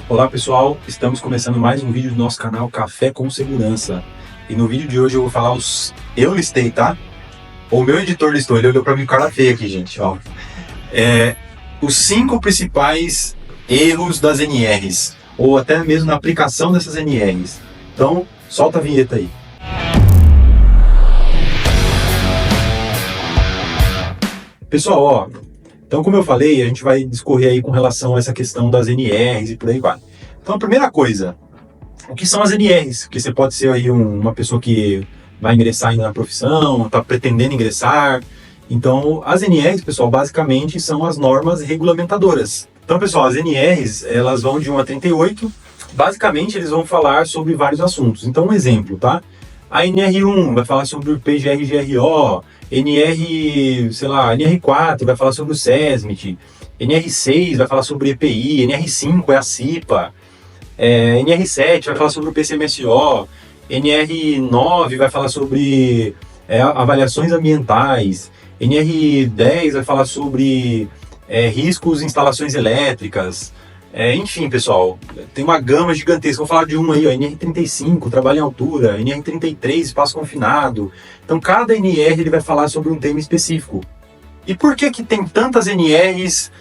Olá pessoal, estamos começando mais um vídeo do nosso canal Café com Segurança. E no vídeo de hoje eu vou falar Eu listei, tá? O meu editor listou, ele olhou pra mim com cara feia aqui, gente, ó. Os 5 principais erros das NRs, ou até mesmo na aplicação dessas NRs. Então, solta a vinheta aí. Pessoal, ó, então como eu falei, a gente vai discorrer aí com relação a essa questão das NRs e por aí vai. Então a primeira coisa, o que são as NRs? Porque você pode ser aí uma pessoa que vai ingressar ainda na profissão, está pretendendo ingressar. Então as NRs, pessoal, basicamente são as normas regulamentadoras. Então pessoal, as NRs, elas vão de 1 a 38, basicamente eles vão falar sobre vários assuntos. Então um exemplo, tá? A NR1 vai falar sobre o PGR-GRO, NR4 vai falar sobre o SESMIT, NR6 vai falar sobre EPI, NR5 é a CIPA, NR7 vai falar sobre o PCMSO, NR9 vai falar sobre avaliações ambientais, NR10 vai falar sobre riscos em instalações elétricas. Enfim, pessoal, tem uma gama gigantesca. Vou falar de uma aí, ó, NR35, trabalho em altura, NR33, espaço confinado. Então, cada NR ele vai falar sobre um tema específico. E por que tem tantas NRs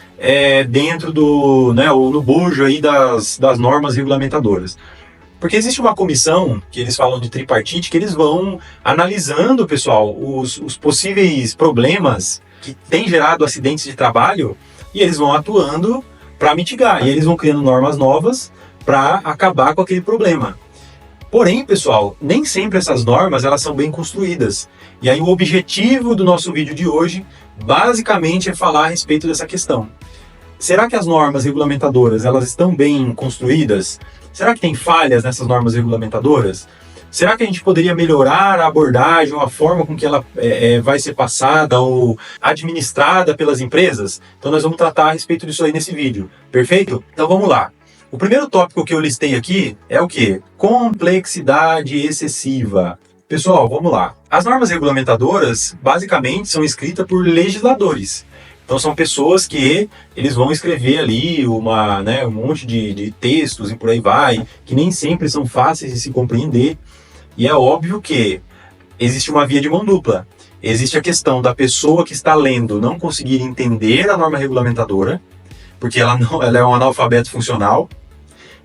dentro do, ou no bojo aí das normas regulamentadoras? Porque existe uma comissão, que eles falam de tripartite, que eles vão analisando, pessoal, os possíveis problemas que têm gerado acidentes de trabalho, e eles vão atuando para mitigar, e eles vão criando normas novas para acabar com aquele problema. Porém, pessoal, nem sempre essas normas elas são bem construídas. E aí o objetivo do nosso vídeo de hoje, basicamente, é falar a respeito dessa questão. Será que as normas regulamentadoras elas estão bem construídas? Será que tem falhas nessas normas regulamentadoras? Será que a gente poderia melhorar a abordagem ou a forma com que ela vai ser passada ou administrada pelas empresas? Então nós vamos tratar a respeito disso aí nesse vídeo, perfeito? Então vamos lá. O primeiro tópico que eu listei aqui é o quê? Complexidade excessiva. Pessoal, vamos lá. As normas regulamentadoras basicamente são escritas por legisladores. Então são pessoas que eles vão escrever ali um monte de textos e por aí vai, que nem sempre são fáceis de se compreender. E é óbvio que existe uma via de mão dupla. Existe a questão da pessoa que está lendo não conseguir entender a norma regulamentadora, porque ela é um analfabeto funcional.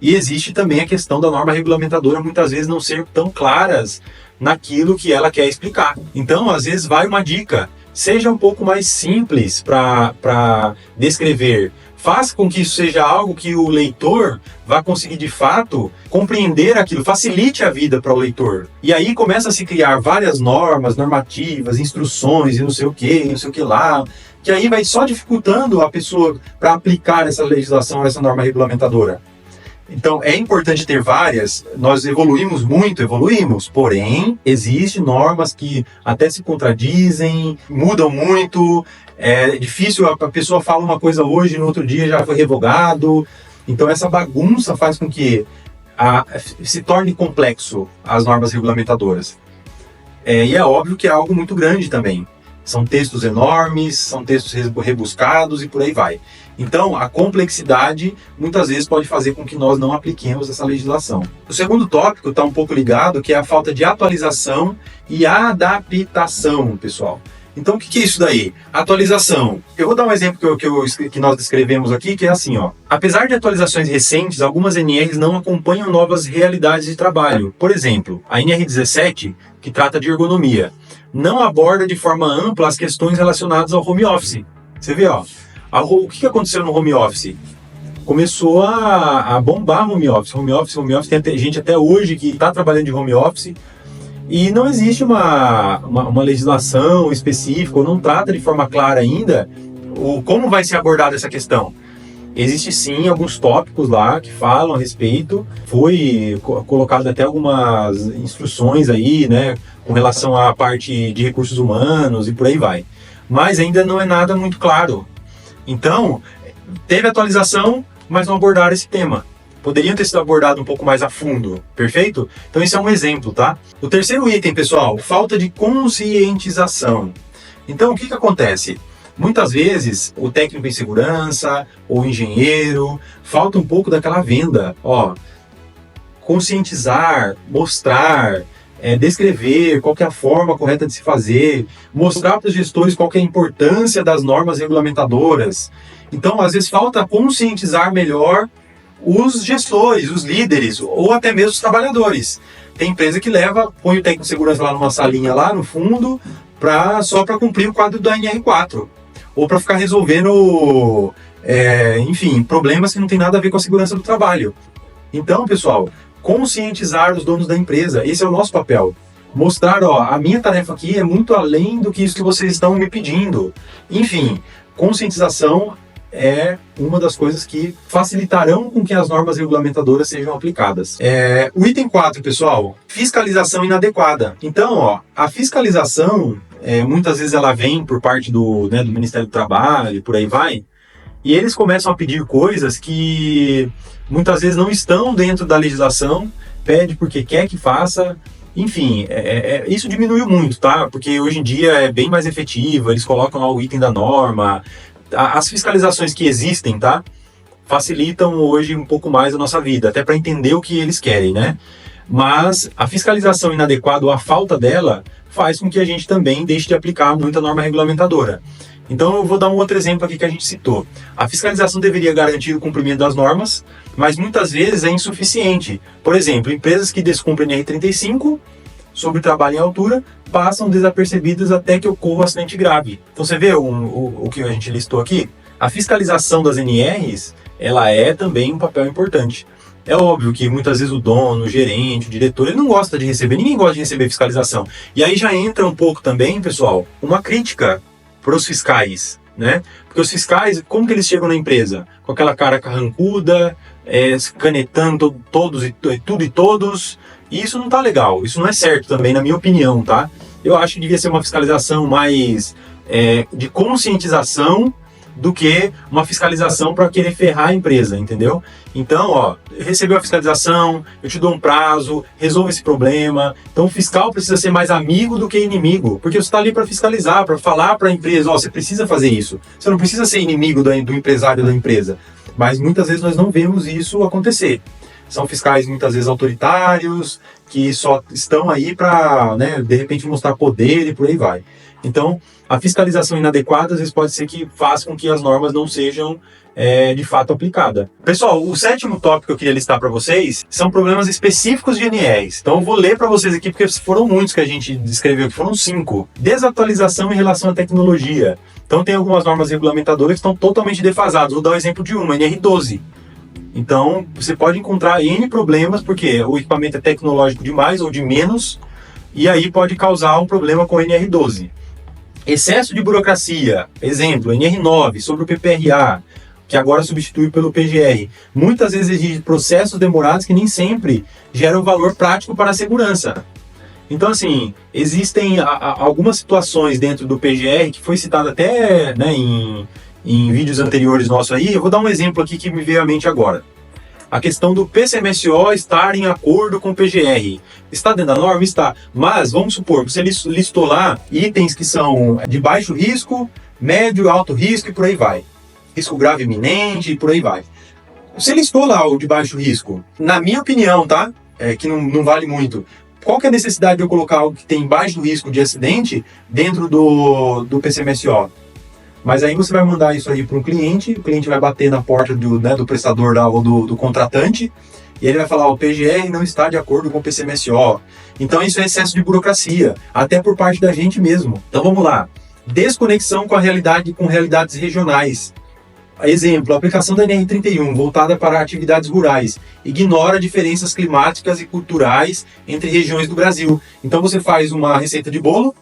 E existe também a questão da norma regulamentadora muitas vezes não ser tão claras naquilo que ela quer explicar. Então, às vezes, vai uma dica. Seja um pouco mais simples para descrever. Faça com que isso seja algo que o leitor vá conseguir de fato compreender aquilo, facilite a vida para o leitor. E aí começa a se criar várias normas, normativas, instruções e não sei o que lá, que aí vai só dificultando a pessoa para aplicar essa legislação, essa norma regulamentadora. Então é importante ter várias, nós evoluímos, porém existem normas que até se contradizem, mudam muito, é difícil, a pessoa fala uma coisa hoje, no outro dia já foi revogado, então essa bagunça faz com que se torne complexo as normas regulamentadoras. E é óbvio que é algo muito grande também. São textos enormes, são textos rebuscados e por aí vai. Então, a complexidade muitas vezes pode fazer com que nós não apliquemos essa legislação. O segundo tópico está um pouco ligado, que é a falta de atualização e adaptação, pessoal. Então, o que é isso daí? Atualização. Eu vou dar um exemplo que nós descrevemos aqui, que é assim, ó. Apesar de atualizações recentes, algumas NRs não acompanham novas realidades de trabalho. Por exemplo, a NR17, que trata de ergonomia, não aborda de forma ampla as questões relacionadas ao home office. Você vê, ó, o que aconteceu no home office? Começou a bombar home office. Home office, tem gente até hoje que está trabalhando de home office e não existe uma legislação específica, ou não trata de forma clara ainda como vai ser abordada essa questão. Existe sim alguns tópicos lá que falam a respeito, foi colocado até algumas instruções aí, com relação à parte de recursos humanos e por aí vai. Mas ainda não é nada muito claro. Então, teve atualização, mas não abordaram esse tema. Poderiam ter sido abordado um pouco mais a fundo, perfeito? Então esse é um exemplo, tá? O terceiro item, pessoal, falta de conscientização. Então o que acontece? Muitas vezes, o técnico em segurança, ou engenheiro, falta um pouco daquela venda. Ó, conscientizar, mostrar, descrever qual que é a forma correta de se fazer, mostrar para os gestores qual que é a importância das normas regulamentadoras. Então, às vezes, falta conscientizar melhor os gestores, os líderes, ou até mesmo os trabalhadores. Tem empresa que põe o técnico de segurança lá numa salinha lá no fundo, só para cumprir o quadro da NR4, ou para ficar resolvendo, enfim, problemas que não tem nada a ver com a segurança do trabalho. Então, pessoal, conscientizar os donos da empresa, esse é o nosso papel. Mostrar, a minha tarefa aqui é muito além do que isso que vocês estão me pedindo. Enfim, conscientização é uma das coisas que facilitarão com que as normas regulamentadoras sejam aplicadas. O item 4, pessoal, fiscalização inadequada. Então, a fiscalização, muitas vezes ela vem por parte do Ministério do Trabalho, por aí vai, e eles começam a pedir coisas que muitas vezes não estão dentro da legislação, pede porque quer que faça. Enfim, isso diminuiu muito, tá? Porque hoje em dia é bem mais efetivo, eles colocam lá o item da norma. As fiscalizações que existem, tá? Facilitam hoje um pouco mais a nossa vida, até para entender o que eles querem, né? Mas a fiscalização inadequada ou a falta dela faz com que a gente também deixe de aplicar muita norma regulamentadora. Então eu vou dar um outro exemplo aqui que a gente citou. A fiscalização deveria garantir o cumprimento das normas, mas muitas vezes é insuficiente. Por exemplo, empresas que descumprem NR35 sobre trabalho em altura passam desapercebidas até que ocorra um acidente grave. Então você vê o que a gente listou aqui? A fiscalização das NRs, ela é também um papel importante. É óbvio que muitas vezes o dono, o gerente, o diretor, ele não gosta de receber, ninguém gosta de receber fiscalização. E aí já entra um pouco também, pessoal, uma crítica para os fiscais, né? Porque os fiscais, como que eles chegam na empresa? Com aquela cara carrancuda, canetando todos e tudo e todos. E isso não tá legal, isso não é certo também, na minha opinião, tá? Eu acho que devia ser uma fiscalização mais de conscientização do que uma fiscalização para querer ferrar a empresa, entendeu? Então, recebeu a fiscalização, eu te dou um prazo, resolva esse problema. Então, o fiscal precisa ser mais amigo do que inimigo, porque você está ali para fiscalizar, para falar para a empresa, você precisa fazer isso. Você não precisa ser inimigo do empresário da empresa. Mas muitas vezes nós não vemos isso acontecer. São fiscais muitas vezes autoritários, que só estão aí para, de repente, mostrar poder e por aí vai. Então, a fiscalização inadequada, às vezes, pode ser que faça com que as normas não sejam, de fato, aplicadas. Pessoal, o 7º tópico que eu queria listar para vocês são problemas específicos de NRs. Então, eu vou ler para vocês aqui, porque foram muitos que a gente descreveu, que foram 5. Desatualização em relação à tecnologia. Então, tem algumas normas regulamentadoras que estão totalmente defasadas. Vou dar o exemplo de uma, NR12. Então, você pode encontrar N problemas, porque o equipamento é tecnológico de mais ou de menos, e aí pode causar um problema com o NR12. Excesso de burocracia, exemplo, NR9, sobre o PPRA, que agora substitui pelo PGR. Muitas vezes exige processos demorados que nem sempre geram valor prático para a segurança. Então, assim, existem algumas situações dentro do PGR, que foi citado até em vídeos anteriores nossos aí. Eu vou dar um exemplo aqui que me veio à mente agora. A questão do PCMSO estar em acordo com o PGR. Está dentro da norma? Está. Mas, vamos supor, você listou lá itens que são de baixo risco, médio, alto risco e por aí vai. Risco grave iminente e por aí vai. Você listou lá o de baixo risco. Na minha opinião, tá? Que não vale muito. Qual que é a necessidade de eu colocar algo que tem baixo risco de acidente dentro do PCMSO? Mas aí você vai mandar isso aí para um cliente, o cliente vai bater na porta do prestador lá, ou do contratante, e ele vai falar, o PGR não está de acordo com o PCMSO. Então isso é excesso de burocracia, até por parte da gente mesmo. Então vamos lá. Desconexão com a realidade, com realidades regionais. Exemplo, a aplicação da NR31, voltada para atividades rurais, ignora diferenças climáticas e culturais entre regiões do Brasil. Então você faz uma receita de bolo,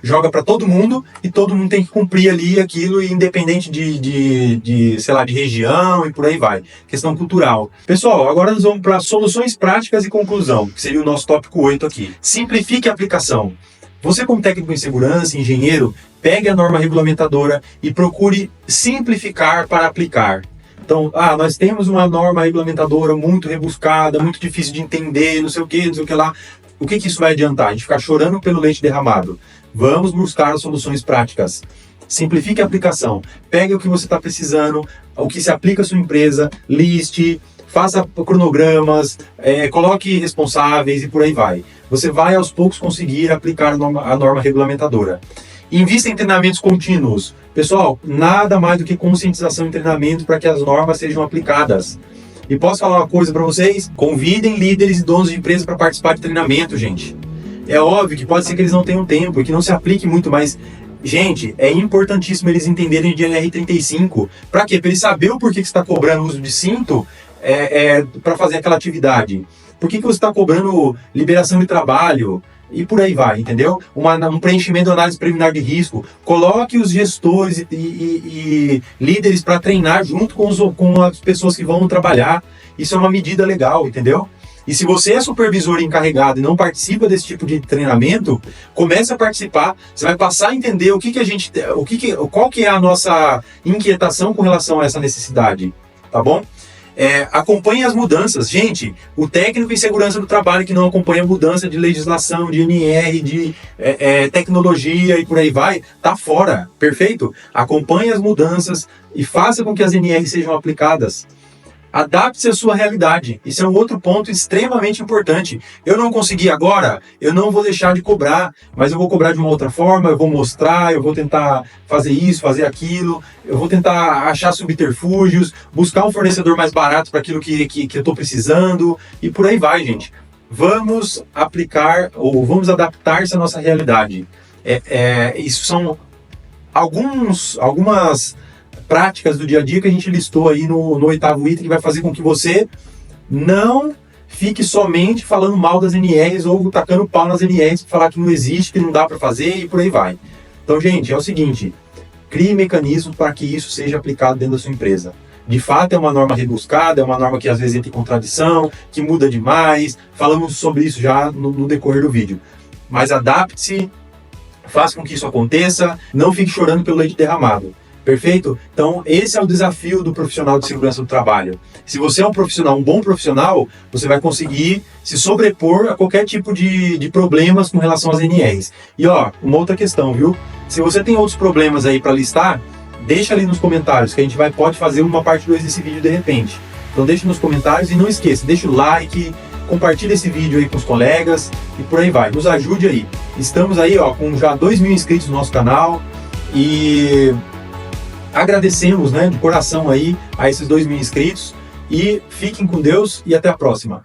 joga para todo mundo e todo mundo tem que cumprir ali aquilo, independente sei lá, de região e por aí vai. Questão cultural. Pessoal, agora nós vamos para soluções práticas e conclusão, que seria o nosso tópico 8 aqui. Simplifique a aplicação. Você, como técnico em segurança, engenheiro, pegue a norma regulamentadora e procure simplificar para aplicar. Então, nós temos uma norma regulamentadora muito rebuscada, muito difícil de entender, não sei o que lá. O que isso vai adiantar? A gente ficar chorando pelo leite derramado. Vamos buscar soluções práticas. Simplifique a aplicação. Pegue o que você está precisando, o que se aplica à sua empresa, liste, faça cronogramas, coloque responsáveis e por aí vai. Você vai aos poucos conseguir aplicar a norma regulamentadora. Invista em treinamentos contínuos. Pessoal, nada mais do que conscientização e treinamento para que as normas sejam aplicadas. E posso falar uma coisa para vocês? Convidem líderes e donos de empresa para participar de treinamento, gente. É óbvio que pode ser que eles não tenham tempo e que não se aplique muito, mas, gente, é importantíssimo eles entenderem de NR35. Para quê? Para eles saberem o porquê que você está cobrando o uso de cinto para fazer aquela atividade. Por que você está cobrando liberação de trabalho? E por aí vai, entendeu? Um preenchimento de análise preliminar de risco. Coloque os gestores e líderes para treinar junto com as pessoas que vão trabalhar. Isso é uma medida legal, entendeu? E se você é supervisor encarregado e não participa desse tipo de treinamento, comece a participar. Você vai passar a entender qual que é a nossa inquietação com relação a essa necessidade, tá bom? Acompanhe as mudanças. Gente, o técnico em segurança do trabalho que não acompanha a mudança de legislação, de NR, de tecnologia e por aí vai, tá fora, perfeito? Acompanhe as mudanças e faça com que as NR sejam aplicadas. Adapte-se à sua realidade. Isso é um outro ponto extremamente importante. Eu não consegui agora, eu não vou deixar de cobrar, mas eu vou cobrar de uma outra forma, eu vou mostrar, eu vou tentar fazer isso, fazer aquilo, eu vou tentar achar subterfúgios, buscar um fornecedor mais barato para aquilo que eu estou precisando, e por aí vai, gente. Vamos aplicar, ou vamos adaptar-se à nossa realidade. Isso são algumas práticas do dia a dia que a gente listou aí no 8º item, que vai fazer com que você não fique somente falando mal das NRs ou tacando pau nas NRs, falar que não existe, que não dá para fazer e por aí vai. Então, gente, é o seguinte, crie mecanismos para que isso seja aplicado dentro da sua empresa. De fato, é uma norma rebuscada, é uma norma que às vezes entra em contradição, que muda demais, falamos sobre isso já no decorrer do vídeo. Mas adapte-se, faça com que isso aconteça, não fique chorando pelo leite derramado. Perfeito? Então, esse é o desafio do profissional de segurança do trabalho. Se você é um bom profissional, você vai conseguir se sobrepor a qualquer tipo de problemas com relação às NRs. E ó, uma outra questão, viu? Se você tem outros problemas aí para listar, deixa ali nos comentários, que a gente pode fazer uma parte 2 desse vídeo de repente. Então deixa nos comentários e não esqueça, deixa o like, compartilha esse vídeo aí com os colegas e por aí vai. Nos ajude aí. Estamos aí ó, com já 2.000 inscritos no nosso canal e agradecemos, né, de coração aí a esses 2.000 inscritos e fiquem com Deus e até a próxima.